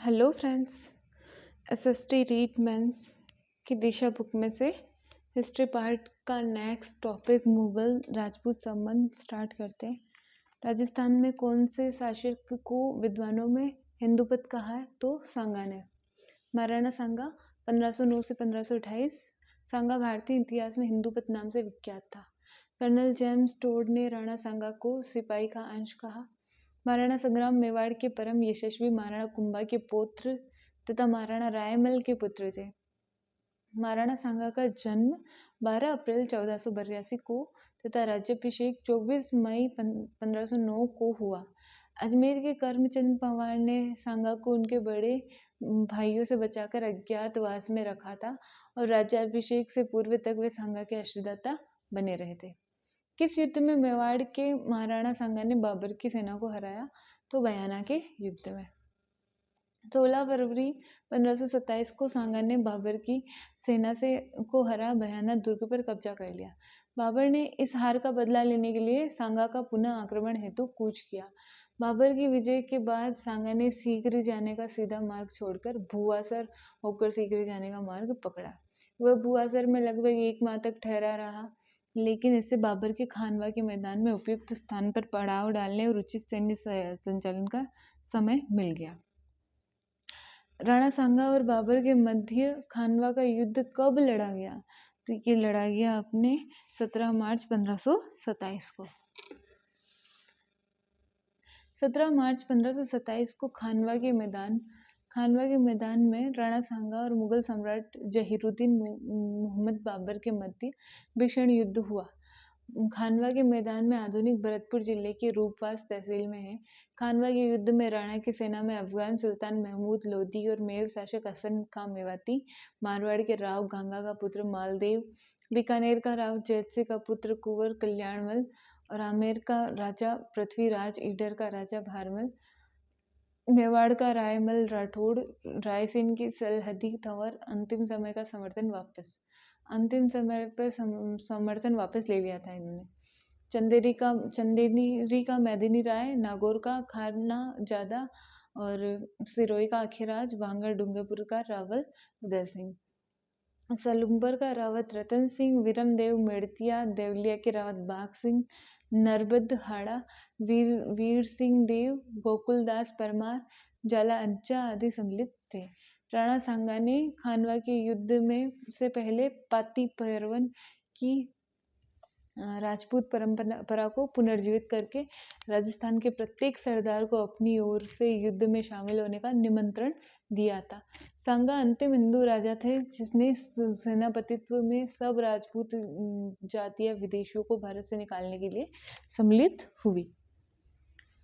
Hello friends. SST read mains की Disha book में से हिस्ट्री पार्ट का नेक्स्ट टॉपिक मुगल राजपूत संबंध स्टार्ट करते हैं। राजस्थान में कौन से शासक को विद्वानों में हिंदूपत कहा है? तो सांगा ने। महाराणा सांगा 1509 से 1528। सांगा भारतीय इतिहास में हिंदूपत नाम से विख्यात था। कर्नल जेम्स टोड ने राणा सांगा को सिपाही का अंश कहा। महाराणा संग्राम मेवाड़ के परम यशस्वी महाराणा कुंभा के पौत्र तथा महाराणा रायमल के पुत्र थे। महाराणा सांगा का जन्म 12 अप्रैल 1482 को तथा राज्याभिषेक 24 मई 1509 को हुआ। अजमेर के करमचंद पवार ने सांगा को उनके बड़े भाइयों से बचाकर अज्ञातवास में रखा था और राज्याभिषेक से पूर्व तक वे सांगा के आश्रयदाता बने रहे थे। किस युद्ध में मेवाड़ के महाराणा सांगा ने बाबर की सेना को हराया? तो बयाना के युद्ध में। 16 फरवरी 1527 को सांगा ने बाबर की सेना को हरा बयाना दुर्ग पर कब्जा कर लिया। बाबर ने इस हार का बदला लेने के लिए सांगा का पुनः आक्रमण हेतु कूच किया। बाबर की विजय के बाद सांगा ने सीकरी जाने का सीधा मार्ग छोड़कर भुआसर होकर सीकरी जाने का मार्ग पकड़ा। वह भुआसर में लगभग 1 माह तक ठहरा रहा, लेकिन इससे बाबर के खानवा के मैदान में उपयुक्त स्थान पर पड़ाव डालने और उचित सैन्य संचालन का समय मिल गया। राणा सांगा और बाबर के मध्य खानवा का युद्ध कब लड़ा गया? तो ये लड़ा गया अपने 17 मार्च 1527 को। 17 मार्च 1527 को खानवा के मैदान में राणा सांगा और मुगल सम्राट जहीरुद्दीन मोहम्मद बाबर के मध्य भीषण युद्ध हुआ। खानवा के मैदान में आधुनिक भरतपुर जिले के रूपवास तहसील में है। खानवा के युद्ध में राणा की सेना में अफगान सुल्तान महमूद लोदी और मेव शासक हसन खां मेवाती, मारवाड़ के राव गांगा का पुत्र मालदेव, बीकानेर का राव जैतसिंह का पुत्र कुंवर कल्याणमल और आमेर का राजा पृथ्वीराज, ईडर का राजा भारमल, मेवाड़ का रायमल राठौड़, रायसेन की सलहदी तंवर। अंतिम समय पर समर्थन वापस ले लिया था इन्होंने। चंदेरी का मैदिनी राय, नागौर का खाना जादा और सिरोही का अखिराज, वांगड़ डूंगरपुर का रावल उदय सिंह, सलुम्बर का रावत रतन सिंह, विरमदेव मेड़तिया, देवलिया के रावत बाघ सिंह, नरबद हाड़ा, वीर सिंह देव, गोकुलदास परमार, जाला अंचा आदि सम्मिलित थे। राणा सांगा ने खानवा के युद्ध में से पहले पाती परवन की राजपूत परंपरा को पुनर्जीवित करके राजस्थान के प्रत्येक सरदार को अपनी ओर से युद्ध में शामिल होने का निमंत्रण दिया था। सांगा अंतिम हिंदू राजा थे जिसने सेनापतित्व में सब राजपूत जातियां विदेशियों को भारत से निकालने के लिए सम्मिलित हुई।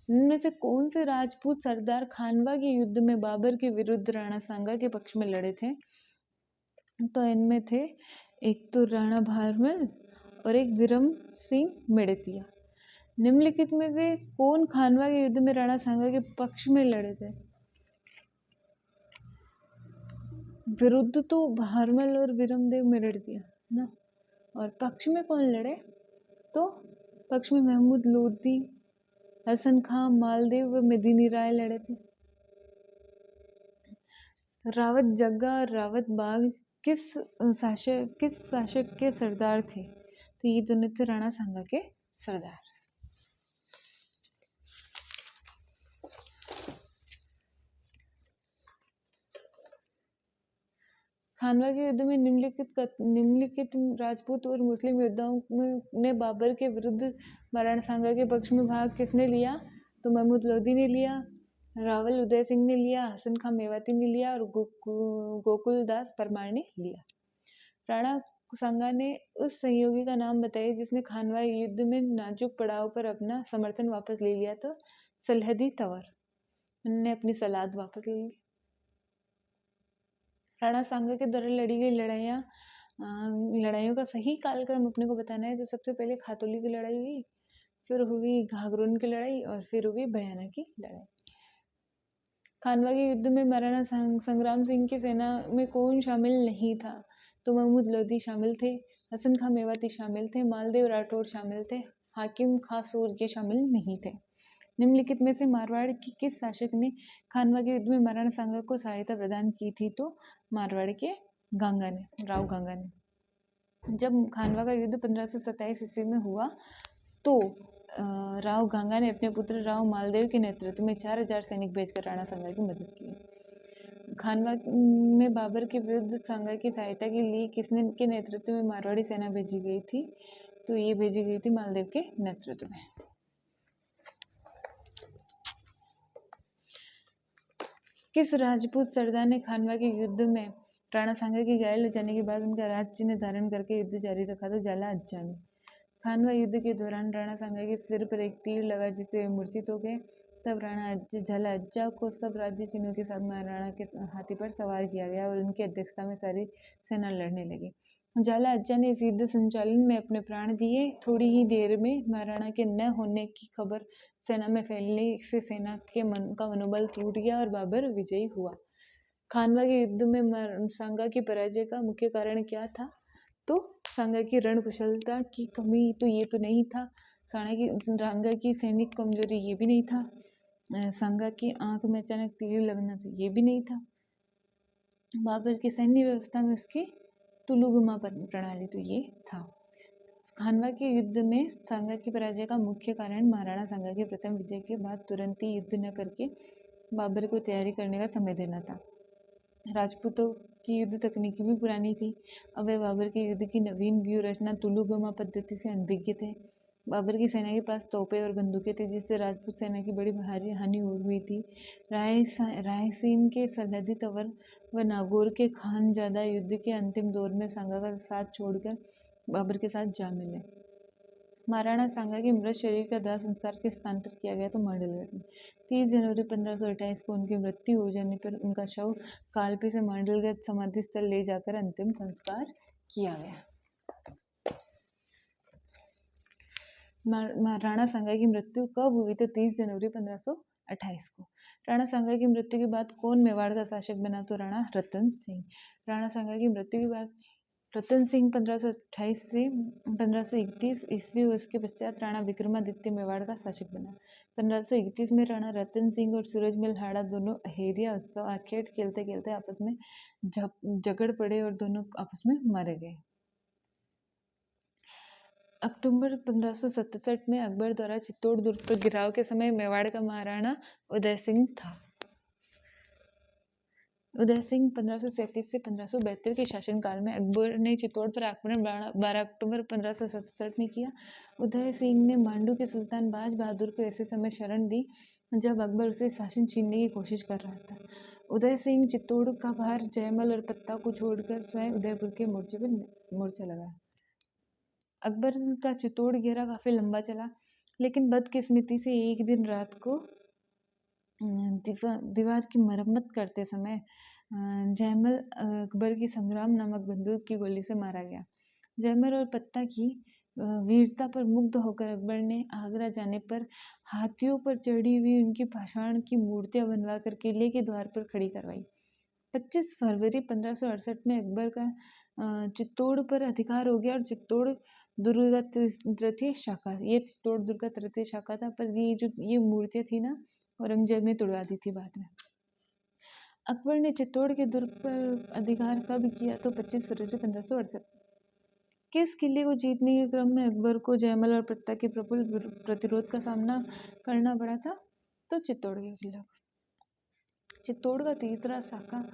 इनमें से कौन से राजपूत सरदार खानवा के युद्ध में बाबर के विरुद्ध राणा सांगा के पक्ष में लड़े थे? तो इनमें थे एक तो राणा भारमल और एक विरम सिंह मेड़तिया। निम्नलिखित में से कौन खानवा के युद्ध में राणा सांगा के पक्ष में लड़े थे? विरुद्ध तो भारमल और विरमदेव मेड़तिया ना, और पक्ष में कौन लड़े? तो पक्ष में महमूद लोदी, हसन खां, मालदेव व मेदिनी राय लड़े थे। रावत जग्गा और रावत बाग किस शासक के सरदार थे? तो ये दोनों थे राणा सांगा के सरदार। खानवा के युद्ध में निम्नलिखित राजपूत और मुस्लिम योद्धाओं ने बाबर के विरुद्ध महाराणा सांगा के पक्ष में भाग किसने लिया? तो महमूद लोदी ने लिया, रावल उदय सिंह ने लिया, हसन खां मेवाती ने लिया और गोकुलदास परमार ने लिया। राणा सांगा ने उस सहयोगी का नाम बताइए जिसने खानवा युद्ध में नाजुक पड़ाव पर अपना समर्थन वापस ले लिया। तो सलहदी तंवर, उन्होंने अपनी सलाद वापस ले ली। राणा सांगा के द्वारा लड़ी गई लड़ाइयों का सही कालक्रम अपने को बताना है। तो सबसे पहले खातौली की लड़ाई हुई, फिर हुई घाघरून की लड़ाई और फिर हुई बयाना की लड़ाई। खानवा के युद्ध में महाराणा संग्राम सिंह की सेना में कौन शामिल नहीं था? तो महमूद लोदी शामिल थे, हसन खां मेवाती शामिल थे, मालदेव राठौड़ शामिल थे, हाकिम खां सूर ये शामिल नहीं थे। निम्नलिखित में से मारवाड़ की किस शासक ने खानवा के युद्ध में महाराणा सांगा को सहायता प्रदान की थी? तो मारवाड़ के गंगा ने, राव गंगा ने। जब खानवा का युद्ध 1527 ईस्वी में हुआ तो राव गंगा ने अपने पुत्र राव मालदेव के नेतृत्व में 4000 सैनिक भेजकर राणा सांगा की मदद की। खानवा में बाबर के विरुद्ध सांगा की सहायता के लिए किसने के नेतृत्व में मारवाड़ी सेना भेजी गई थी? तो ये भेजी गई थी मालदेव के नेतृत्व में। किस राजपूत सरदार ने खानवा के युद्ध में राणा सांगा के घायल हो जाने के बाद उनका राज चिन्ह धारण करके युद्ध जारी रखा था? झाला अज्जा ने। खानवा युद्ध के दौरान राणा सांगा के सिर पर एक तीर लगा जिससे वे मूर्छित हो गए। तब झाला अज्जा को सब राज्य चिन्हों के साथ महाराणा के हाथी पर सवार किया गया और उनकी अध्यक्षता में सारी सेना लड़ने लगी। झाला अज्जा ने इस युद्ध संचालन में अपने प्राण दिए। थोड़ी ही देर में महाराणा के न होने की खबर सेना में फैलने से सेना के का मनोबल टूट गया और बाबर विजयी हुआ। खानवा के युद्ध में सांगा की पराजय का मुख्य कारण क्या था? तो सांगा की रणकुशलता की कमी तो ये तो नहीं था, सांगा की सैनिक कमजोरी ये भी नहीं था, सांगा की आंख में अचानक तीर लगना तो ये भी नहीं था, बाबर की सैन्य व्यवस्था में उसकी तुलुगमा प्रणाली तो ये था। खानवा के युद्ध में सांगा की पराजय का मुख्य कारण महाराणा सांगा के प्रथम विजय के बाद तुरंत ही युद्ध न करके बाबर को तैयारी करने का समय देना था। राजपूतों की युद्ध तकनीकी भी पुरानी थी। अब वे बाबर के युद्ध की नवीन व्यूह रचना तुलुगमा पद्धति से अनभिज्ञ थे। बाबर की सेना के पास तोपें और बंदूकें थी जिससे राजपूत सेना की बड़ी भारी हानि हुई थी। रायसेन के सल्हदी तंवर व नागौर के खानजादा युद्ध के अंतिम दौर में सांगा का साथ छोड़कर बाबर के साथ जा मिले। महाराणा सांगा के मृत शरीर का दाह संस्कार किस स्थान पर किया गया? तो मांडलगढ़ में। 30 जनवरी 1528 को उनकी मृत्यु हो जाने पर उनका शव कालपी से मांडलगढ़ समाधि स्थल ले जाकर अंतिम संस्कार किया गया। राणा सांगा की मृत्यु कब हुई? तो 30 जनवरी 1528 को। राणा सांगा की मृत्यु के बाद कौन मेवाड़ का शासक बना? तो राणा रतन सिंह। राणा सांगा की मृत्यु के बाद रतन सिंह 1528 से 1531 ईस्वी, उसके पश्चात राणा विक्रमादित्य मेवाड़ का शासक बना। 1531 में राणा रतन सिंह और सूरजमल हाड़ा दोनों अहेरिया उत्सव आखेट खेलते खेलते आपस में झगड़ पड़े और दोनों आपस में मारे गए। अक्टूबर 1567 में अकबर द्वारा चित्तौड़ दुर्ग पर गिराव के समय मेवाड़ का महाराणा उदय सिंह था। उदय सिंह 1537 से 1572 के शासनकाल में अकबर ने चित्तौड़ पर आक्रमण 12 अक्टूबर 1567 में किया। उदय सिंह ने मांडू के सुल्तान बाज बहादुर को ऐसे समय शरण दी जब अकबर उसे शासन छीनने की कोशिश कर रहा था। उदय सिंह चित्तौड़ का भार जयमल और पत्ता को छोड़कर स्वयं उदयपुर के मोर्चे पर मोर्चा लगाया। अकबर का चित्तौड़ घेरा काफी लंबा चला, लेकिन बदकिस्मती से एक दिन रात को दीवार की मरम्मत करते समय जयमल अकबर की संग्राम नामक बंदूक की गोली से मारा गया। जयमल और पत्ता की वीरता पर मुग्ध होकर अकबर ने आगरा जाने पर हाथियों पर चढ़ी हुई उनकी पाषाण की मूर्तियां बनवा कर किले के द्वार पर खड़ी करवाई। 25 फरवरी 1568 में अकबर का चित्तौड़ पर अधिकार हो गया और चित्तौड़ दुर्ग का तृतीय शाखा, ये चित्तौड़ दुर्ग का तृतीय शाखा था, पर ये मूर्तियां थी ना, औरंगजेब ने तुड़वा दी थी बाद में। अकबर ने चित्तौड़ के दुर्ग पर अधिकार कब किया? तो 25 फरवरी 1568। किस किले को जीतने के क्रम में अकबर को जयमल और पत्ता के प्रबल प्रतिरोध का सामना करना पड़ा था? तो चित्तौड़ के किले को। चित्तौड़ का तीसरा शाखा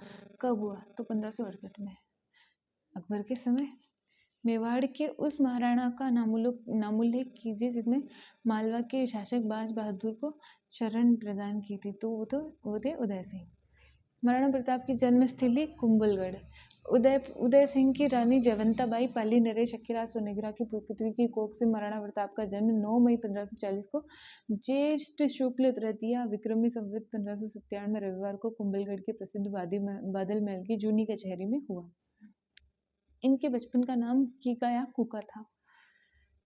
कब हुआ? तो 1568 में अकबर के समय। मेवाड़ के उस महाराणा का नामोल्लेख कीजिए जिसमें मालवा के शासक बाज बहादुर को शरण प्रदान की थी। तो वो थे उदय सिंह। महाराणा प्रताप की जन्मस्थली कुंभलगढ़। उदय सिंह की रानी जयवंताबाई पाली नरेश अखिराज सोनेग्रा की पुत्री की कोख से महाराणा प्रताप का जन्म 9 मई 1540 को ज्येष्ठ शुक्ल तृतीया विक्रमी संवत 1597 में रविवार को कुंभलगढ़ के प्रसिद्ध बादल महल की जूनी कचहरी में हुआ। इनके बचपन का नाम कीका या कुका था।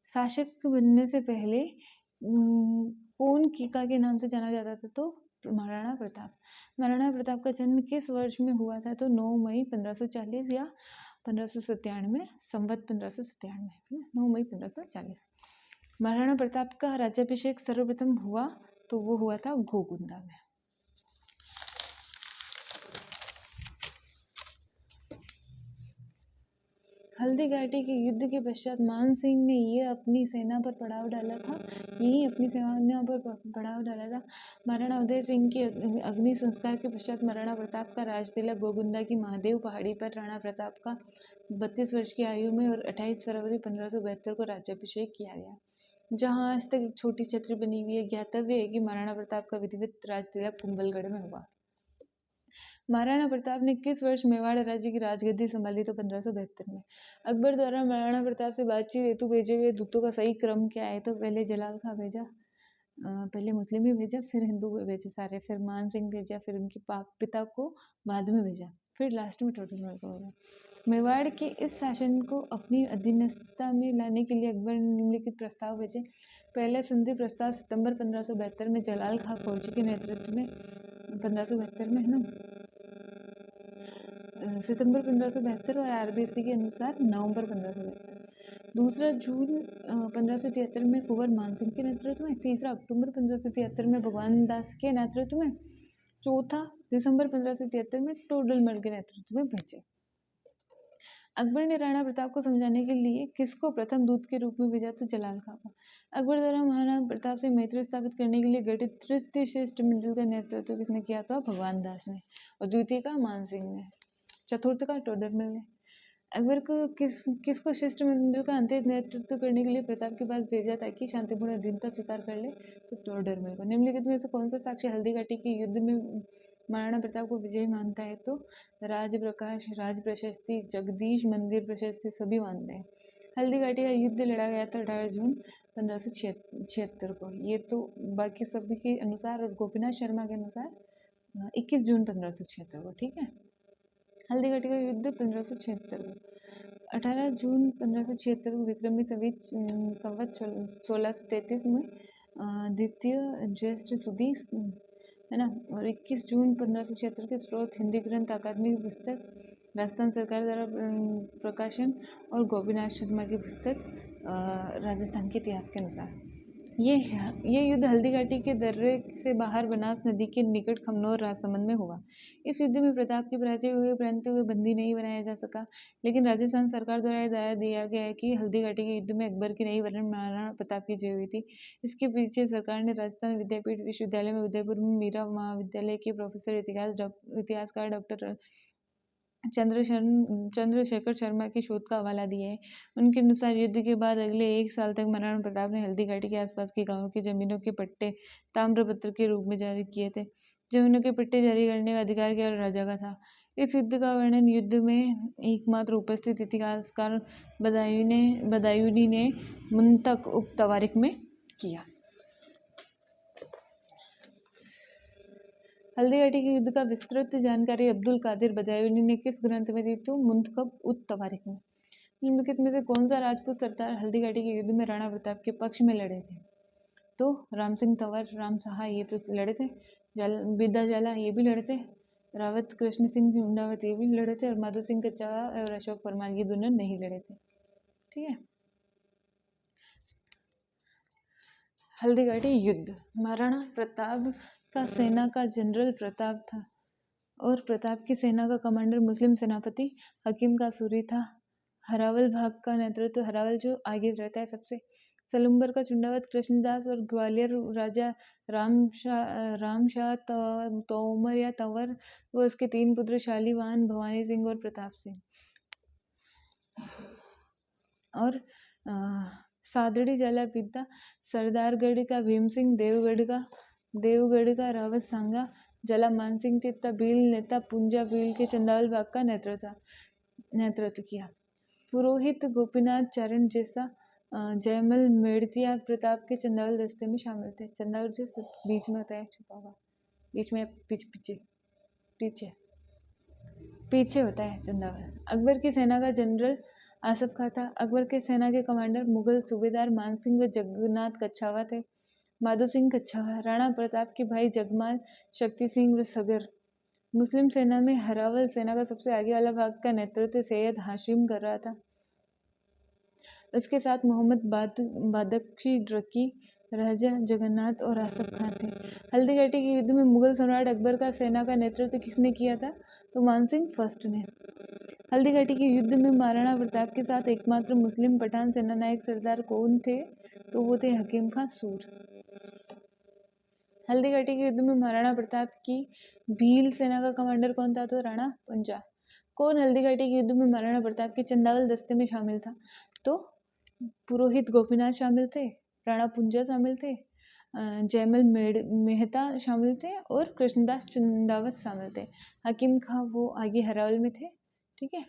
शासक बनने से पहले कौन कीका के नाम से जाना जाता था? तो महाराणा प्रताप। महाराणा प्रताप का जन्म किस वर्ष में हुआ था? तो 9 मई 1540 या 1597, संवत 1597, 9 मई 1540। महाराणा प्रताप का राज्याभिषेक सर्वप्रथम हुआ तो वो हुआ था घोगुंदा में। हल्दी घाटी के युद्ध के पश्चात मान सिंह ने ये अपनी सेना पर पड़ाव डाला था महाराणा उदय सिंह के अग्नि संस्कार के पश्चात महाराणा प्रताप का राजतिलक गोगुंदा की महादेव पहाड़ी पर राणा प्रताप का 32 वर्ष की आयु में और 28 फरवरी 1572 को राज्याभिषेक किया गया। जहां आज तक एक छोटी छतरी बनी हुई है, ज्ञातव्य है कि महाराणा प्रताप का विधिवत राजतिलक कुंभलगढ़ में हुआ। महाराणा प्रताप ने किस वर्ष मेवाड़ राज्य की राजगद्दी संभाली? तो 1572 में। अकबर द्वारा महाराणा प्रताप से बातचीत हेतु भेजे गए दूतों का सही क्रम क्या है? तो पहले जलाल खां भेजा, पहले मुस्लिम ही भेजा, फिर हिंदू भेजे सारे, फिर मान सिंह भेजा, फिर उनके पिता को बाद में भेजा, फिर लास्ट में टोटल होगा। मेवाड़ के इस शासन को अपनी अधीनस्थता में लाने के लिए अकबर ने निम्नलिखित प्रस्ताव भेजे। पहला संधि प्रस्ताव सितंबर 1572 में जलाल खां खलजी के नेतृत्व में 1572 में है ना, सितंबर 1572 और आरबीसी के अनुसार नवंबर 1572। दूसरा जून 1573 में कुंवर मानसिंह के नेतृत्व में। तीसरा अक्टूबर 1573 में भगवान दास के नेतृत्व में। चौथा दिसंबर 1573 में टोडरमल के नेतृत्व में भेजे। अकबर ने राणा प्रताप को समझाने के लिए किसको प्रथम दूत के रूप में भेजा? तो जलाल खां को। अकबर द्वारा महाराणा प्रताप से मैत्री स्थापित करने के लिए गठित तृतीय शिष्टमंडल का नेतृत्व किसने किया था? भगवान दास ने। और द्वितीय का मान सिंह ने। चतुर्थ का टोडरमल ने। अकबर को किसको शिष्टमंडल का अंतिम नेतृत्व करने के लिए प्रताप के पास भेजा ताकि शांतिपूर्ण अधीनता स्वीकार कर ले? तो टोडरमल को। निम्नलिखित में से कौन सा साक्ष्य हल्दी घाटी के युद्ध में महाराणा प्रताप को विजयी मानता है? तो राज प्रकाश, राज प्रशस्ति, जगदीश मंदिर प्रशस्ति सभी मानते हैं। हल्दी घाटी का युद्ध लड़ा गया था 18 जून 1576 को। ये तो बाकी सभी के अनुसार और गोपीनाथ शर्मा के अनुसार 21 जून 1576 को। ठीक है, हल्दी घाटी का युद्ध 1576 को। 18 जून 1576 को विक्रमी संवत 1633 में द्वितीय ज्येष्ठ सुदी है ना, और 21 जून 1576 के स्रोत हिंदी ग्रंथ अकादमी की पुस्तक, राजस्थान सरकार द्वारा प्रकाशन और गोपीनाथ शर्मा की पुस्तक राजस्थान के इतिहास के अनुसार। ये युद्ध हल्दी घाटी के दर्रे से बाहर बनास नदी के निकट खमनोर राजसमंद में हुआ। इस युद्ध में प्रताप की पराजय हुए परंतु वे बंदी नहीं बनाया जा सका, लेकिन राजस्थान सरकार द्वारा दावा दिया गया है कि हल्दी घाटी के युद्ध में अकबर की नई वर्ण महाराणा प्रताप की जय हुई थी। इसके पीछे सरकार ने राजस्थान विद्यापीठ विश्वविद्यालय में उदयपुर में मीरा महाविद्यालय के प्रोफेसर इतिहासकार डॉक्टर चंद्रशेखर शर्मा की शोध का हवाला दिया है। उनके अनुसार युद्ध के बाद अगले 1 साल तक महाराणा प्रताप ने हल्दी घाटी के आसपास के गांवों की जमीनों के पट्टे ताम्रपत्र के रूप में जारी किए थे। जमीनों के पट्टे जारी करने का अधिकार केवल राजा का था। इस युद्ध का वर्णन युद्ध में एकमात्र उपस्थित इतिहासकार बदायूनी ने मुंतक उप तवारीख में किया। हल्दी घाटी के युद्ध का विस्तृत जानकारी अब्दुल कादिर बदायूनी ने किस ग्रंथ में दी? तो मुंतखब उत तवारीख में। निम्नलिखित में से कौन सा राजपूत सरदार हल्दी घाटी के युद्ध में राणा प्रताप के पक्ष में लड़े थे? तो राम सिंह तंवर, राम साहा ये तो लड़े थे, बिद्दा जाला ये भी लड़े थे, रावत कृष्ण सिंह झुंडावत ये भी लड़े थे, और माधो सिंह कच्चावा और अशोक परमार ये दोनों नहीं लड़े थे। ठीक है, हल्दी घाटी युद्ध। महाराणा प्रताप का सेना का जनरल प्रताप था और प्रताप की सेना का कमांडर मुस्लिम सेनापति हकीम का सूरी था। हरावल भाग का नेतृत्व, हरावल जो आगे रहता है सबसे, सलुम्बर का चुंडावत कृष्णदास और ग्वालियर राजा रामशाह तोमर या तंवर व उसके 3 पुत्र शालीवाहन, भवानी सिंह और प्रताप सिंह। और सादड़ी जला पिता, सरदारगढ़ का भीम सिंह, देवगढ़ का रावत सांगा, जला मानसिंह तित्ता भील नेता पुंजा भील के चंदावल भाग का नेतृत्व किया। पुरोहित गोपीनाथ चरण जैसा जयमल मेड़तिया प्रताप के चंदावल दस्ते में शामिल थे। चंदावल जो बीच में होता है, छुपा हुआ, बीच में पीछे होता है चंदावल। अकबर की सेना का जनरल आसफ खां था। अकबर के सेना के कमांडर मुगल सूबेदार मानसिंह व जगन्नाथ कच्छावा थे। माधो सिंह कच्छावा, राणा प्रताप के भाई जगमाल, शक्ति सिंह व सगर। मुस्लिम सेना में हरावल सेना का सबसे आगे वाला भाग का नेतृत्व सैयद हाशिम कर रहा था। उसके साथ मोहम्मद बादक्षी ड्रकी, राजा जगन्नाथ और आसफ खान थे। हल्दीघाटी के युद्ध में मुगल सम्राट अकबर का सेना का नेतृत्व किसने किया था? तो मानसिंह फर्स्ट ने। हल्दीघाटी के युद्ध में महाराणा प्रताप के साथ एकमात्र मुस्लिम पठान सेनानायक सरदार कौन थे? तो वो थे हकीम खां सूर। हल्दीघाटी के युद्ध में महाराणा प्रताप की भील सेना का कमांडर कौन था? तो राणा पंजा। कौन हल्दीघाटी के युद्ध में महाराणा प्रताप के चंदावल दस्ते में शामिल था? तो पुरोहित गोपीनाथ शामिल थे, राणा पुंजा शामिल थे, जयमल मेहता शामिल थे और कृष्णदास चंदावत शामिल थे। हकीम खां वो आगे हरावल में थे। ठीक है।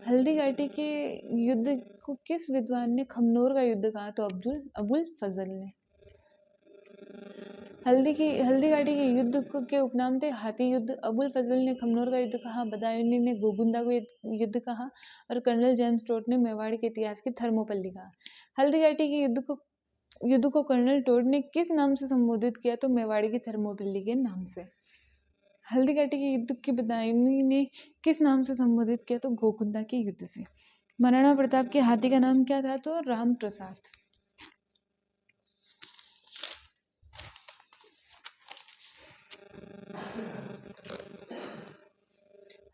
हल्दीघाटी के युद्ध को किस विद्वान ने खमनोर का युद्ध कहा? तो अबुल फजल ने। हल्दीघाटी के युद्ध के उपनाम थे हाथी युद्ध। अबुल फजल ने खमनोर का युद्ध कहा, बदायूनी ने गोगुंदा को युद्ध कहा और कर्नल जेम्स टोड ने मेवाड़ के इतिहास की थर्मोपल्ली कहा। हल्दीघाटी के युद्ध को कर्नल टोड ने किस नाम से संबोधित किया? तो मेवाड़ की थर्मोपल्ली के नाम से। हल्दीघाटी के युद्ध की बदायूनी ने किस नाम से संबोधित किया? तो गोगुंदा के युद्ध से। महाराणा प्रताप के हाथी का नाम क्या था? तो राम प्रसाद।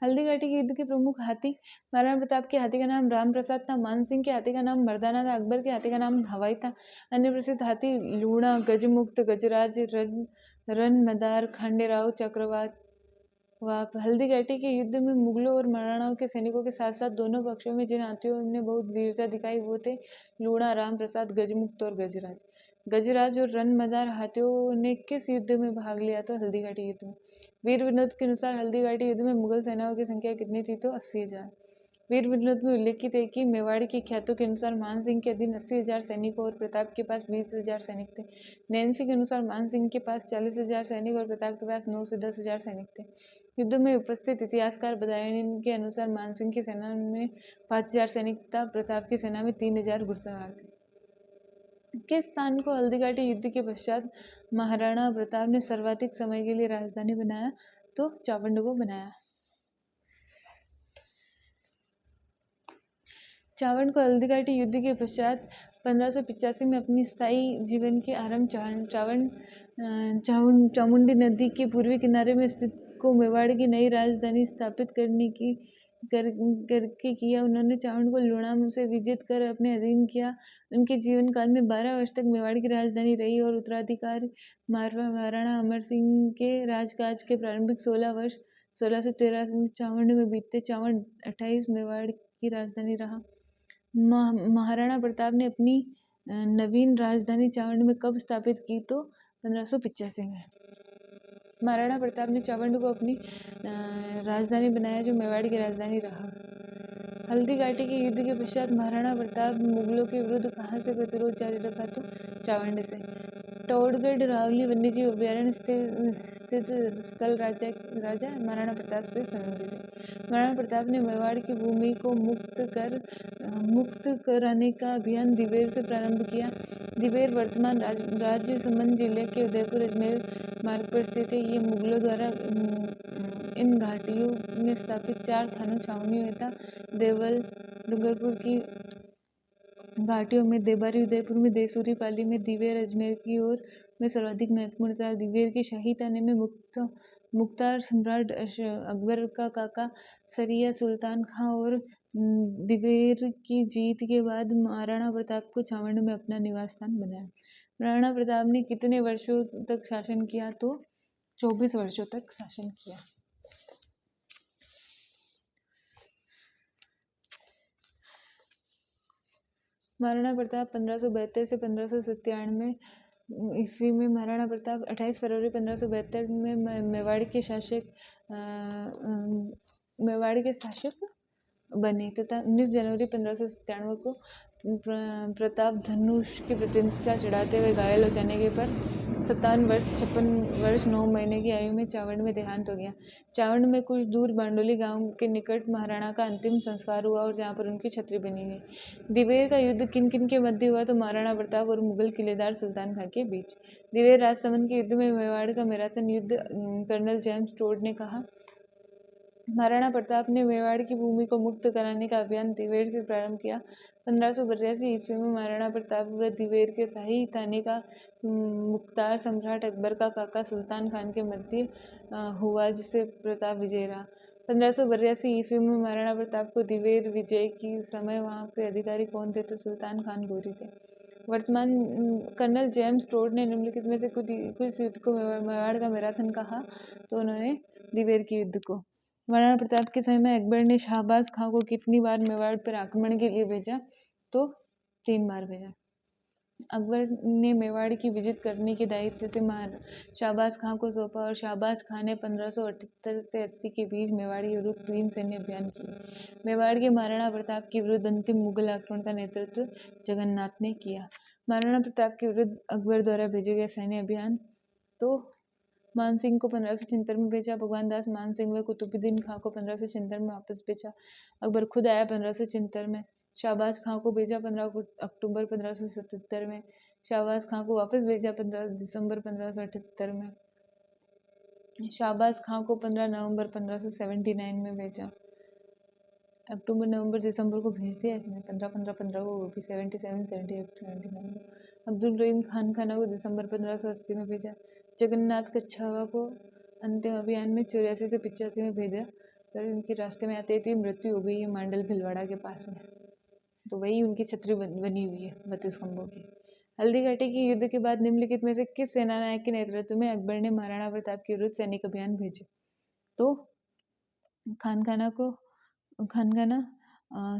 हल्दीघाटी के युद्ध के प्रमुख हाथी। महाराणा प्रताप के हाथी का नाम राम प्रसाद था। मानसिंह के हाथी का नाम मर्दाना था। अकबर के हाथी का नाम हवाई था। अन्य प्रसिद्ध हाथी लूणा, गजमुक्त, गजराज, रन मदार, खांडेराव, चक्रवात। हल्दीघाटी के युद्ध में मुगलों और मराठाओं के सैनिकों के साथ साथ दोनों पक्षों में जिन हाथियों ने बहुत वीरता दिखाई वो थे लूणा, राम प्रसाद, गजमुक्त और गजराज। गजराज और रन मदार हाथियों ने किस युद्ध में भाग लिया? तो हल्दीघाटी युद्ध में। वीर विनोद के अनुसार हल्दीघाटी युद्ध में मुगल सेनाओं की संख्या कितनी थी? तो 80,000। वीर विनोद में उल्लेखित है कि मेवाड़ के ख्यातों के अनुसार मान सिंह के अधीन 80,000 सैनिक और प्रताप के पास 20,000 सैनिक थे। नैन्सी के अनुसार मान सिंह के पास 40,000 सैनिक और प्रताप के पास 9 से 10,000 सैनिक थे। युद्ध में उपस्थित इतिहासकार बदायूनी के अनुसार मान सिंह की सेना में 5,000 सैनिक था, प्रताप की सेना में 3,000 घुड़सवार थे। किस स्थान को हल्दीघाटी युद्ध के पश्चात महाराणा प्रताप ने सर्वाधिक समय के लिए राजधानी बनाया? तो चावंड को बनाया। चावंड को हल्दीघाटी युद्ध के पश्चात 1585 में अपनी स्थायी जीवन के आरंभ चामुंडी नदी के पूर्वी किनारे में स्थित को मेवाड़ की नई राजधानी स्थापित करके किया। उन्होंने चावंड को लूणा से विजित कर अपने अधीन किया। उनके जीवन काल में 12 वर्ष तक मेवाड़ की राजधानी रही और उत्तराधिकारी महाराणा अमर सिंह के राजकाज के प्रारंभिक 16 वर्ष 1613 में चावंड में बीते। चावंड 28 मेवाड़ की राजधानी रहा। महाराणा प्रताप ने अपनी नवीन राजधानी चावंड में कब स्थापित की? तो 1585 में। महाराणा प्रताप ने चावंड को अपनी राजधानी बनाया जो मेवाड़ की राजधानी रहा। हल्दीघाटी के युद्ध के पश्चात महाराणा प्रताप मुगलों के विरुद्ध कहाँ से प्रतिरोध जारी रखा? तो चावंड से। टोडगढ़ रावली वन्यजीव अभ्यारण्य स्थित स्थल राजा महाराणा प्रताप से संबंधित है। महाराणा प्रताप ने मेवाड़ की भूमि को मुक्त कराने का अभियान दिवेर से प्रारंभ किया। दिवेर वर्तमान राजसमंद जिले के उदयपुर अजमेर मार्ग पर स्थित है। ये मुगलों द्वारा इन घाटियों में स्थापित 4 थानों छावनी में था। देवल, डूंगरपुर की घाटियों में, देबारी उदयपुर में, देसूरी पाली में, दिवेर अजमेर की ओर में सर्वाधिक महत्वपूर्ण था। दिवेर की शाही थाने में मुख्तार सम्राट अकबर का काका सरिया सुल्तान खां और दिवेर की जीत के बाद महाराणा प्रताप को चावंड में अपना निवास स्थान बनाया। महाराणा प्रताप ने कितने वर्षों तक शासन किया? तो 24 वर्षों तक शासन किया। महाराणा प्रताप 1572 से 1597 ईस्वी में महाराणा प्रताप 28 फरवरी 1572 में मेवाड़ के शासक बने तथा 19 जनवरी 1597 को प्रताप धनुष की प्रतिष्ठा चढ़ाते हुए घायल हो जाने के पर 57 वर्ष 56 वर्ष 9 महीने की आयु में चावंड में देहांत हो गया। चावंड में कुछ दूर बांडोली गांव के निकट महाराणा का अंतिम संस्कार हुआ और जहां पर उनकी छतरी बनी गई। दिवेर का युद्ध किन किन के मध्य हुआ? तो महाराणा प्रताप और मुगल किलेदार सुल्तान खां के बीच। दिवेर राजसमंद के युद्ध में मेवाड़ का मैराथन युद्ध कर्नल जेम्स टोड ने कहा महाराणा प्रताप ने मेवाड़ की भूमि को मुक्त कराने का अभियान दिवेर से प्रारंभ किया। 1582 ईस्वी में महाराणा प्रताप व दिवेर के शाही थाने का मुख्तार सम्राट अकबर का काका सुल्तान खान के मध्य हुआ, जिससे प्रताप विजय रहा। 1582 ईस्वी में महाराणा प्रताप को दिवेर विजय की समय वहां के अधिकारी कौन थे? तो सुल्तान खान गोरी थे। वर्तमान कर्नल जेम्स टोड ने निम्नलिखित में से कुछ युद्ध को मेवाड़ का मैराथन कहा, तो उन्होंने दिवेर के युद्ध को। महाराणा प्रताप के समय में अकबर ने शाहबाज खां को कितनी बार मेवाड़ पर आक्रमण के लिए भेजा? तो 3 बार भेजा। अकबर ने मेवाड़ की विजित करने के दायित्व से शाहबाज खां को सौंपा और शाहबाज खां ने 1578 से 80 के बीच मेवाड़ के विरुद्ध 3 सैन्य अभियान किए। मेवाड़ के महाराणा प्रताप के विरुद्ध अंतिम मुगल आक्रमण का नेतृत्व जगन्नाथ ने किया। महाराणा प्रताप के विरुद्ध अकबर द्वारा भेजे गए सैन्य अभियान, तो मानसिंह को 1576 में भेजा, भगवान दास मानसिंह व कुतुबुद्दीन खां को 1576 में वापस भेजा। अकबर खुद आया 1576 में। शाहबाज खां को भेजा 15 अक्टूबर 1577 में। शाहबाज खां को वापस भेजा 15 दिसंबर 1578 में। शाहबाज खां को 15 नवंबर 1579 में भेजा। अक्टूबर नवंबर दिसंबर को भेज दिया इसने, 15 को, वो भी 77 78 79 को। अब्दुल रहीम खान खाना को दिसंबर 1580 में भेजा। जगन्नाथ कच्छावा को अंतिम अभियान में 84 से 85 में भेजा, पर इनके रास्ते में आते ही मृत्यु हो गई है मांडल भिलवाड़ा के पास में, तो वही उनकी छतरी बनी हुई है 32 खंभों की। हल्दी घाटी के युद्ध के बाद निम्नलिखित में से किस सेनानायक के नेतृत्व में अकबर ने महाराणा प्रताप के विरुद्ध सैनिक अभियान भेजे? तो खानखाना,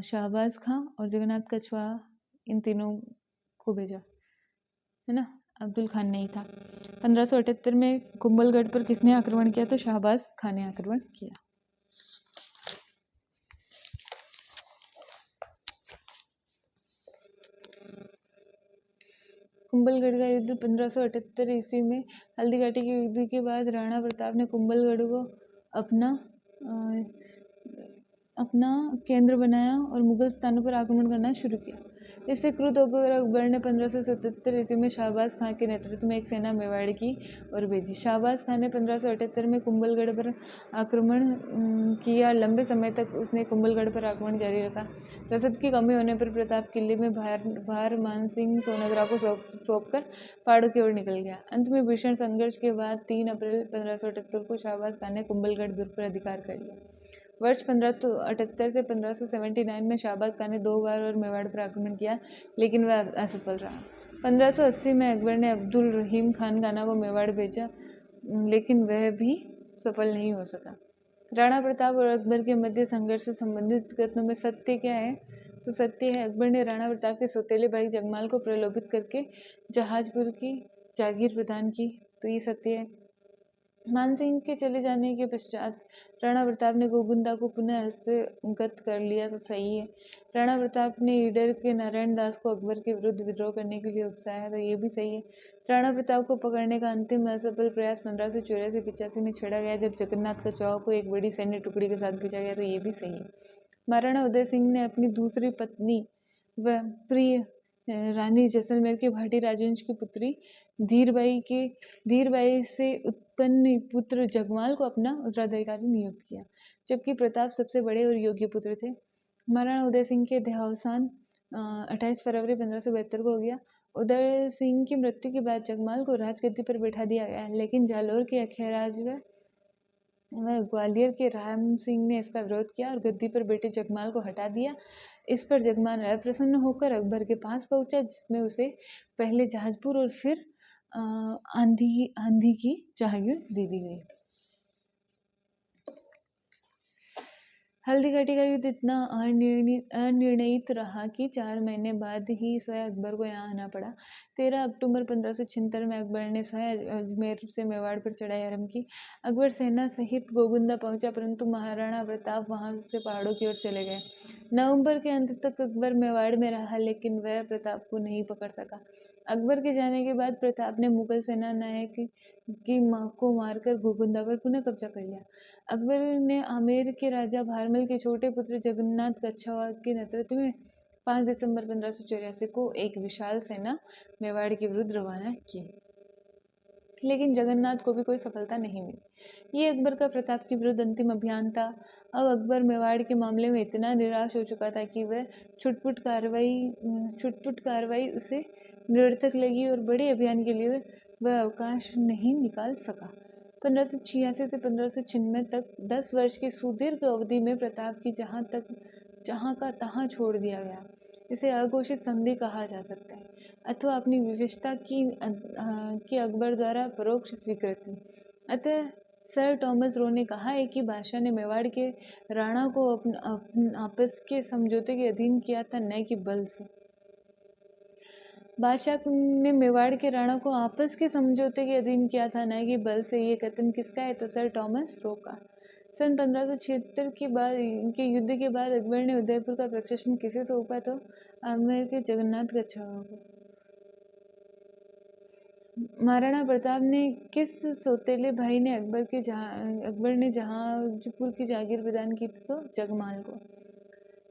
शाहबाज खां और जगन्नाथ कछवाहा, इन तीनों को भेजा, है ना। अब्दुल खान नहीं था। 1578 में कुंभलगढ़ पर किसने आक्रमण किया? तो शाहबाज खां ने आक्रमण किया। कुंभलगढ़ का युद्ध 1578 ईस्वी में। हल्दी घाटी के युद्ध के बाद राणा प्रताप ने कुंभलगढ़ को अपना केंद्र बनाया और मुगल स्थानों पर आक्रमण करना शुरू किया। इससे क्रुद्ध होकर अकबर ने 1577 ईस्वी में शाहबाज खां के नेतृत्व में एक सेना मेवाड़ की ओर भेजी। शाहबाज खां ने 1578 में कुंभलगढ़ पर आक्रमण किया। लंबे समय तक उसने कुंभलगढ़ पर आक्रमण जारी रखा। रसद की कमी होने पर प्रताप किले में भार मानसिंह सोनग्रा को सौंपकर पहाड़ों की ओर निकल गया। अंत में भीषण संघर्ष के बाद 3 अप्रैल 1578 को शाहबाज खां ने कुंभलगढ़ दुर्ग पर अधिकार कर लिया। वर्ष 1578 से 1579 में शाहबाज खां ने 2 बार और मेवाड़ पर आक्रमण किया, लेकिन वह असफल रहा। 1580 में अकबर ने अब्दुल रहीम खान खाना को मेवाड़ भेजा, लेकिन वह भी सफल नहीं हो सका। राणा प्रताप और अकबर के मध्य संघर्ष से संबंधित कथनों में सत्य क्या है? तो सत्य है, अकबर ने राणा प्रताप के सौतेले भाई जगमाल को प्रलोभित करके जहाजपुर की जागीर प्रदान की, तो ये सत्य है। मानसिंह के चले जाने के पश्चात राणा प्रताप ने गोगुंदा को पुनः हस्तगत कर लिया, तो सही है। राणा प्रताप ने ईडर के नारायण दास को अकबर के विरुद्ध विद्रोह करने के लिए उकसाया, तो ये भी सही है। राणा प्रताप को पकड़ने का अंतिम असफल प्रयास 1584-85 में छेड़ा गया, जब जगन्नाथ कछवाहा को एक बड़ी सैन्य टुकड़ी के साथ भेजा गया, तो ये भी सही है। महाराणा उदय सिंह ने अपनी दूसरी पत्नी व प्रिय रानी जैसलमेर के भाटी राजवंश की पुत्री धीरबाई से उत्पन्न पुत्र जगमाल को अपना उत्तराधिकारी नियुक्त किया, जबकि प्रताप सबसे बड़े और योग्य पुत्र थे। महाराणा उदय सिंह के देहावसान 28 फरवरी 1572 को हो गया। उदय सिंह की मृत्यु के बाद जगमाल को राजगद्दी पर बैठा दिया गया, लेकिन जालोर के अखेराज वह ग्वालियर के राम सिंह ने इसका विरोध किया और गद्दी पर बैठे जगमाल को हटा दिया। इस पर जगमाल अप्रसन्न होकर अकबर के पास पहुंचा, जिसमें उसे पहले जहाजपुर और फिर आंधी की जहागीर दे दी गई। हल्दी घाटी का युद्ध इतना अनिर्णित रहा कि 4 महीने बाद ही स्वयं अकबर को यहाँ आना पड़ा। 13 अक्टूबर 1576 में अकबर ने स्वयं अजमेर से मेवाड़ पर चढ़ाई आरंभ की। अकबर सेना सहित गोगुंदा पहुंचा, परंतु महाराणा प्रताप वहां से पहाड़ों की ओर चले गए। नवंबर के अंत तक अकबर मेवाड़ में रहा, लेकिन वह प्रताप को नहीं पकड़ सका। अकबर के जाने के बाद प्रताप ने मुगल सेना नायक की मां को मारकर गोगुंदा पर पुनः कब्जा कर लिया। अकबर ने आमेर के राजा भारमल के छोटे पुत्र जगन्नाथ कच्छवाहा के नेतृत्व में 5 दिसंबर 1584 को एक विशाल सेना मेवाड़ के विरुद्ध रवाना की, लेकिन जगन्नाथ को भी कोई सफलता नहीं मिली। ये अकबर का प्रताप के विरुद्ध अंतिम अभियान था। अब अकबर मेवाड़ के मामले में इतना निराश हो चुका था कि वह छुटपुट कार्रवाई उसे निरर्थक लगी और बड़े अभियान के लिए वह अवकाश नहीं निकाल सका। 1586 से 1596 तक 10 वर्ष की सुदीर्घ अवधि में प्रताप की जहाँ का तहाँ छोड़ दिया गया। इसे अघोषित संधि कहा जा सकता है अथवा अपनी विशेषता की अकबर द्वारा परोक्ष स्वीकृति। अतः सर टॉमस रो ने कहा है कि बादशाह ने मेवाड़ के राणा को आपस के समझौते के अधीन किया था, न कि बल से। बादशाह ने मेवाड़ के राणा को आपस के समझौते के अधीन किया था, न कि बल से। ये कथन किसका है? तो सर टॉमस रो का। सन 1576 के युद्ध के बाद अकबर ने उदयपुर का प्रशासन किसे सौंपा? तो आमेर के जगन्नाथ कच्छावा को। महाराणा प्रताप ने किस सौतेले भाई ने अकबर ने जहांगीर की जागीर प्रदान की थी? तो जगमाल को।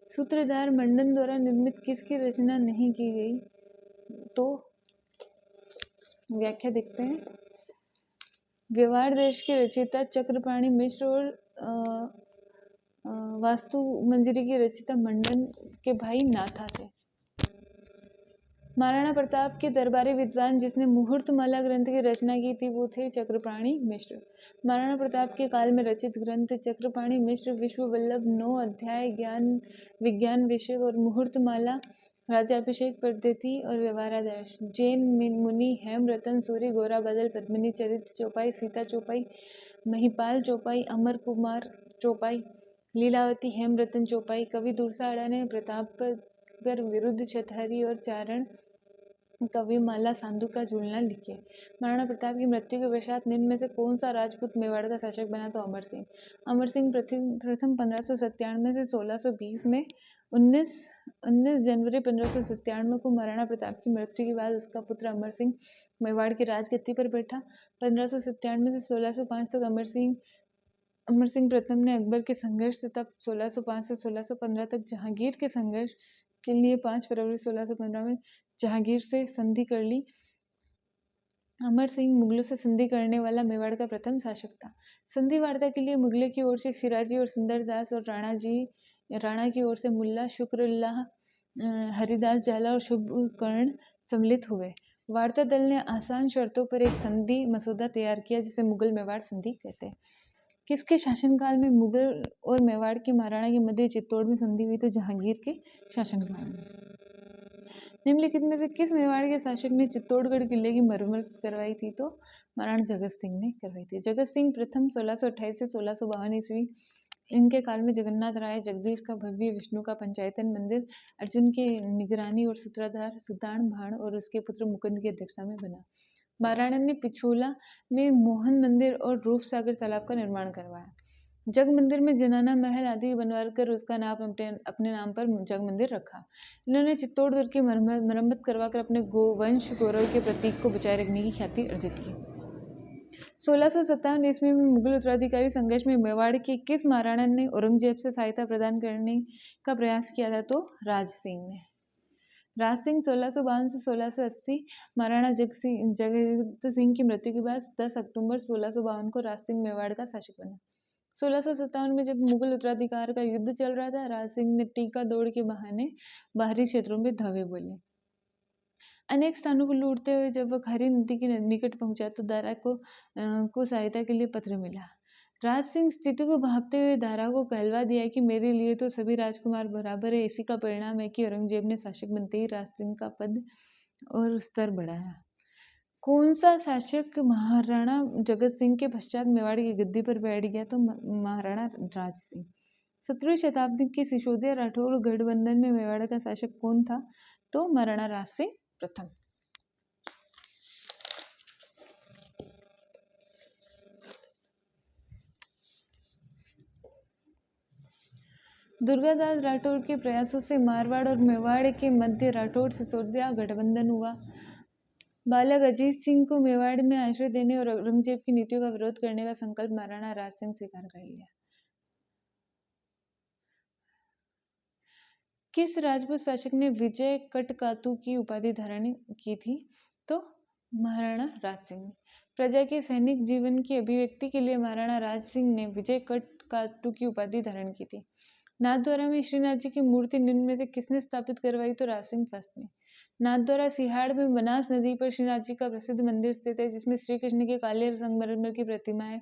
सूत्रधार मंडन द्वारा निर्मित किसकी रचना नहीं की गई? तो व्याख्या देखते हैं। व्यवहार देश के रचयिता चक्रपाणि मिश्र और वास्तु मंजरी की रचयिता मंडन के भाई नाथा थे। महाराणा प्रताप के दरबारी विद्वान जिसने मुहूर्तमाला ग्रंथ की रचना की थी वो थे चक्रपाणि मिश्र। महाराणा प्रताप के काल में रचित ग्रंथ चक्रपाणि मिश्र विश्व वल्लभ 9 अध्याय ज्ञान विज्ञान विषय और मुहूर्तमाला राजाभिषेक पद्धति और व्यवहारादर्श। जैन मुनि हेम रतन सूरी गोरा बादल पद्मिनी चरित्र चौपाई सीता चौपाई महिपाल चौपाई अमर कुमार चौपाई लीलावती हेम रतन चौपाई। कवि दूरसाड़ा ने प्रताप पर विरुद्ध छतहरी और चारण कवि माला सांधु का झूलना लिखे। महाराणा प्रताप की मृत्यु के पश्चात निम्न में से कौन सा राजपूत मेवाड़ का शासक बना? तो अमर सिंह। अमर सिंह प्रथम 1597 से 1620 में 19 जनवरी 1597 को महाराणा प्रताप की मृत्यु के बाद उसका पुत्र अमर सिंह मेवाड़ की राजगद्दी पर बैठा। 1597 से 1605 तक अमर सिंह प्रथम ने अकबर के संघर्ष तथा 1605 से 1615 तक जहांगीर के संघर्ष के लिए 5 फरवरी 1615 में जहांगीर से संधि कर ली। अमर सिंह मुगलों से संधि करने वाला मेवाड़ का प्रथम शासक था। संधि वार्ता के लिए मुगलों की ओर से सिराजी और सुंदरदास और राणा की ओर से मुल्ला शुक्रल्लाह हरिदास झाला और शुभ कर्ण सम्मिलित हुए। वार्ता दल ने आसान शर्तों पर एक संधि मसौदा तैयार किया जिसे मुगल मेवाड़ संधि कहते हैं। किसके शासनकाल में मुगल और मेवाड़ के महाराणा के मध्य चित्तौड़ में संधि हुई? तो जहांगीर के शासनकाल में। निम्नलिखित में से किस मेवाड़ के शासक ने चित्तौड़गढ़ किले की मरम्मत करवाई थी? तो महाराणा जगत सिंह ने करवाई थी। जगत सिंह प्रथम 1628 से 1652 ईस्वी। इनके काल में जगन्नाथ राय जगदीश का भव्य विष्णु का पंचायतन मंदिर अर्जुन की निगरानी और सूत्रधार सुदान भाण और उसके पुत्र मुकुंद की अध्यक्षता में बना। महाराणा ने पिछोला में मोहन मंदिर और रूप सागर तालाब का निर्माण करवाया। जग मंदिर में जनाना महल आदि बनवाकर कर उसका नाम अपने नाम पर जग मंदिर रखा। इन्होंने चित्तौड़ दुर्ग की मरम्मत करवाकर अपने गोवंश गौरव के प्रतीक को बचाए रखने की ख्याति अर्जित की। 1657 ईस्वी में मुगल उत्तराधिकारी संघर्ष में मेवाड़ के किस महाराणा ने औरंगजेब से सहायता प्रदान करने का प्रयास किया था? तो राज सिंह ने। राज सिंह 1652 से 1680। महाराणा जगत सिंह की मृत्यु के बाद 10 अक्टूबर 1652 को राज सिंह मेवाड़ का शासक बना। 1657 में जब मुगल उत्तराधिकार का युद्ध चल रहा था, राज सिंह ने टीका दौड़ के बहाने बाहरी क्षेत्रों में धावे बोले। अनेक स्थानों को लूटते हुए जब वह खरी नदी के निकट पहुंचा तो दारा को सहायता के लिए पत्र मिला। राज सिंह स्थिति को भांपते हुए दारा को कहलवा दिया कि मेरे लिए तो सभी राजकुमार बराबर है। इसी का परिणाम है कि औरंगजेब ने शासक बनते ही राज सिंह का पद और स्तर बढ़ाया। कौन सा शासक महाराणा जगत सिंह के पश्चात मेवाड़ की गद्दी पर बैठ गया? तो महाराणा राज सिंह। 17वीं शताब्दी के सिसोदिया राठौर गठबंधन में मेवाड़ का शासक कौन था? तो महाराणा राज सिंह प्रथम। दुर्गादास राठौर के प्रयासों से मारवाड़ और मेवाड़ के मध्य राठौर सिसोदिया गठबंधन हुआ। बालक अजीत सिंह को मेवाड़ में आश्रय देने और औरंगजेब की नीतियों का विरोध करने का संकल्प महाराणा राज सिंह स्वीकार कर लिया। किस राजपूत शासक ने विजय कटकातु की उपाधि धारण की थी? तो महाराणा राज सिंह ने प्रजा के सैनिक जीवन की अभिव्यक्ति के लिए महाराणा राज सिंह ने विजय काटू की उपाधि धारण की थी। नाथद्वारा में श्रीनाथ जी की मूर्ति निम्न में से किसने स्थापित करवाई? तो राज सिंह फर्स्ट ने। नाथद्वारा सिहाड़ में बनास नदी पर श्रीनाथ जी का प्रसिद्ध मंदिर स्थित है, जिसमें श्री कृष्ण की काले संगमरमर की प्रतिमा है।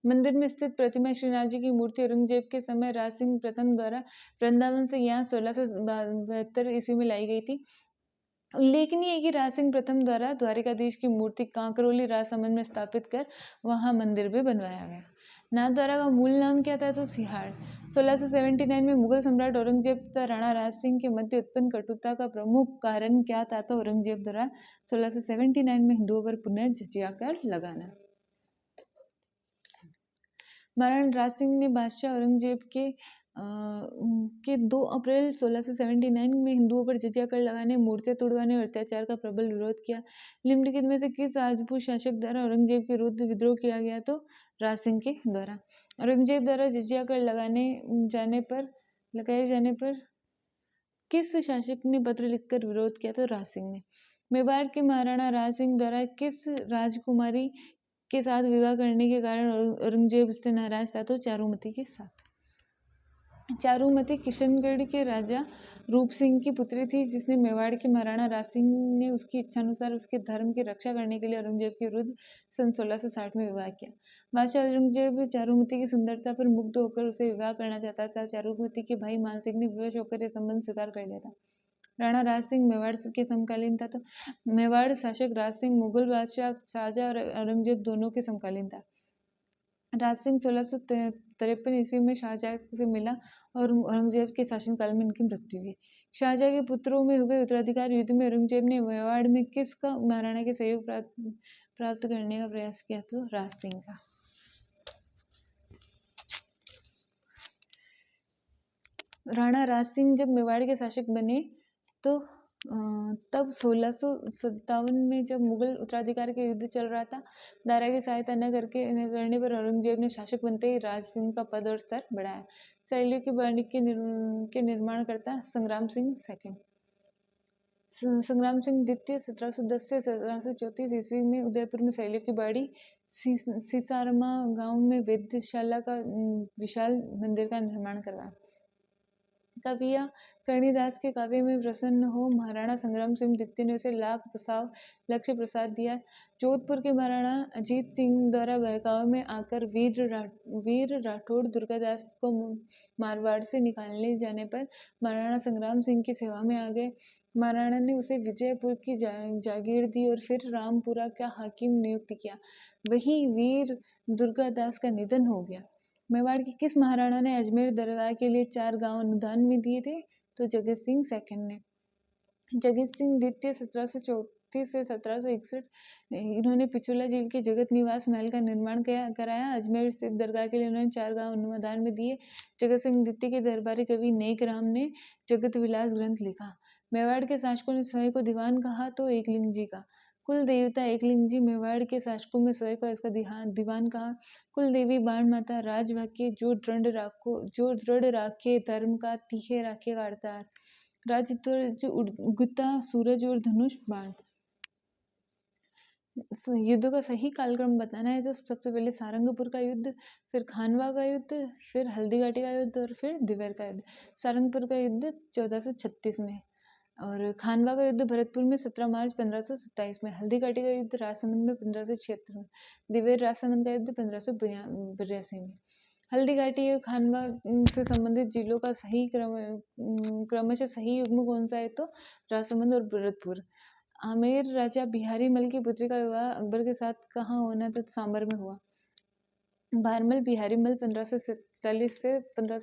मंदिर में स्थित प्रतिमा श्रीनाथ जी की मूर्ति औरंगजेब के समय राज सिंह प्रथम द्वारा वृंदावन से यहाँ 1672 ईस्वी में लाई गई थी। उल्लेखनीय है कि राज सिंह प्रथम द्वारा द्वारिकाधीश की मूर्ति कांकरोली राजसमंद में स्थापित कर वहां मंदिर भी बनवाया गया। नाथद्वारा का मूल नाम क्या था? तो सिहाड़। 1679 में मुगल सम्राट औरंगजेब तथा राणा राज सिंह के मध्य उत्पन्न कटुता का प्रमुख कारण क्या था? तो औरंगजेब द्वारा 1679 में हिंदुओं पर पुनः जजिया कर लगाना। महाराणा राज सिंह ने बादशाह औरंगजेब के 2 अप्रैल 1679 में हिंदुओं पर जजिया कर लगाने, मूर्तियां तोड़वाने और अत्याचार का प्रबल विरोध किया। निम्नलिखित में से किस राजपूत शासक द्वारा औरंगजेब के विरुद्ध विद्रोह किया गया? तो राज सिंह के द्वारा। औरंगजेब द्वारा जजिया कर लगाए जाने पर किस शासक ने पत्र लिखकर विरोध किया? तो राज सिंह ने। मेवाड़ के महाराणा राज सिंह द्वारा किस राजकुमारी के साथ विवाह करने के कारण औरंगजेब से नाराज था? तो चारुमती के साथ। चारुमती किशनगढ़ के राजा रूप सिंह की पुत्री थी, जिसने मेवाड़ के महाराणा राज सिंह ने उसकी इच्छानुसार उसके धर्म की रक्षा करने के लिए औरंगजेब के विरुद्ध सन 1660 में विवाह किया। बादशाह औरंगजेब चारुमती की सुंदरता पर मुग्ध होकर उसे विवाह करना चाहता था। चारुमती के भाई मानसिंह ने विवश होकर यह संबंध स्वीकार कर लिया था। राणा राज सिंह मेवाड़ के समकालीन था। तो मेवाड़ शासक राज सिंह मुगल बादशाह शाहजहां और औरंगजेब दोनों के समकालीन था। राज सिंह 1653 ईस्वी में शाहजहां से मिला और औरंगजेब के शासनकाल में इनकी मृत्यु हुई। शाहजहां के पुत्रों में हुए उत्तराधिकार युद्ध में औरंगजेब ने मेवाड़ में किसका महाराणा के सहयोग प्राप्त करने का प्रयास किया? तो राज सिंह का। राणा राज सिंह जब मेवाड़ के शासक बने तो तब 1657 में जब मुगल उत्तराधिकार के युद्ध चल रहा था, दारा की सहायता न करने पर औरंगजेब ने शासक बनते ही राज सिंह का पद और स्तर बढ़ाया। शैलियों की बाड़ी के निर्माण करता संग्राम सिंह सेकंड। संग्राम सिंह द्वितीय 1710 से 1734 ईस्वी में उदयपुर में शैलियों की बाड़ी सीसारमा गांव में वेधशाला का विशाल मंदिर का निर्माण करवाया। कविया कर्णिदास के काव्य में प्रसन्न हो महाराणा संग्राम सिंह द्वितीय ने उसे लाख बसाव लक्ष्य प्रसाद दिया। जोधपुर के महाराणा अजीत सिंह द्वारा बहकावे में आकर वीर राठौड़ दुर्गादास को मारवाड़ से निकालने जाने पर महाराणा संग्राम सिंह की सेवा में आ गए। महाराणा ने उसे विजयपुर की जागीर दी और फिर रामपुरा का हाकिम नियुक्त किया। वहीं वीर दुर्गादास का निधन हो गया। मेवाड़ के किस महाराणा ने अजमेर दरगाह के लिए 4 गांव अनुदान में दिए थे? तो जगत सिंह सेकंड ने। जगत सिंह द्वितीय 1734 से 1761 इन्होंने पिछोला झील के जगत निवास महल का निर्माण कराया। अजमेर स्थित दरगाह के लिए उन्होंने 4 गांव अनुदान में दिए। जगत सिंह द्वितीय के दरबारी कवि नेक राम ने जगत विलास ग्रंथ लिखा। मेवाड़ के शासकों ने स्वयं को दीवान कहा तो एकलिंग जी का। कुल देवता एकलिंग जी मेवाड़ के शासकों में स्वयं को इसका दीवान कहा। कुल देवी बाण माता राजभाग्य जो दृढ़ राखे धर्म का तीखे राखे का अवतार। राजध्वज उगता सूरज और धनुष बाण। युद्ध का सही कालक्रम बताना है तो सबसे पहले सारंगपुर का युद्ध, फिर खानवा का युद्ध, फिर हल्दीघाटी का युद्ध और फिर दिवेर का युद्ध। सारंगपुर का युद्ध 1436 में और खानवा का युद्ध भरतपुर में 17 मार्च 1527 में। हल्दीघाटी का युद्ध राजसमंद में 1576 में। दिवेर राजसमंद का युद्ध 1582 में। हल्दीघाटी और खानवा से संबंधित जिलों का सही क्रमशः सही युग्म कौन सा है? तो राजसमंद और भरतपुर। आमेर राजा बिहारी मल की पुत्री का विवाह अकबर के साथ कहाँ होना? तो सांबर में हुआ। भारमल बिहारी मल 1547 से 15